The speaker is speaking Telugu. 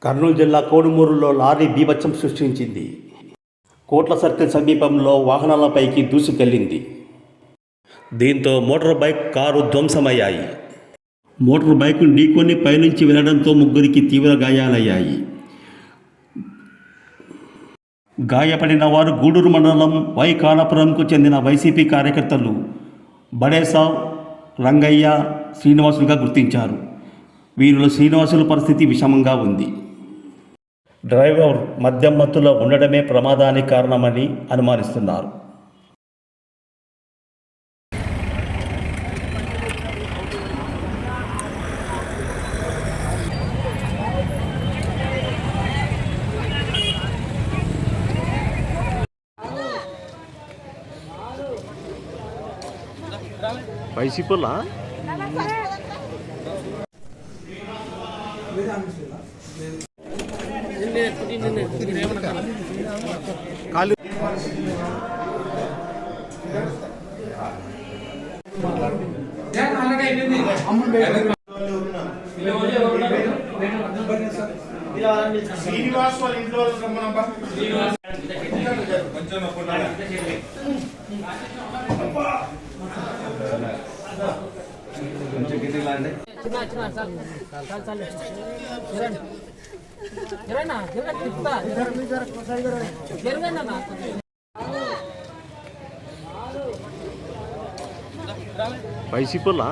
కర్నూలు జిల్లా కోడుమూరులో లారీ బీభత్సం సృష్టించింది. కోట్ల సర్కిల్ సమీపంలో వాహనాలపైకి దూసుకెళ్లింది. దీంతో మోటార్ బైక్, కారు ధ్వంసమయ్యాయి. మోటార్ బైక్ను ఢీకొని పైనుంచి వెళ్లడంతో ముగ్గురికి తీవ్ర గాయాలయ్యాయి. గాయపడిన వారు గూడూరు మండలం వైకానపురంకు చెందిన వైసీపీ కార్యకర్తలు బడేసావ్, రంగయ్య, శ్రీనివాసులుగా గుర్తించారు. వీరిలో శ్రీనివాసుల పరిస్థితి విషమంగా ఉంది. డ్రైవర్ మద్యం మత్తులో ఉండడమే ప్రమాదానికి కారణమని అనుమానిస్తున్నారు. వైసీపీలా కాలు శ్రీనివాస్ వాళ్ళ ఇంట్లో వైసీపీలా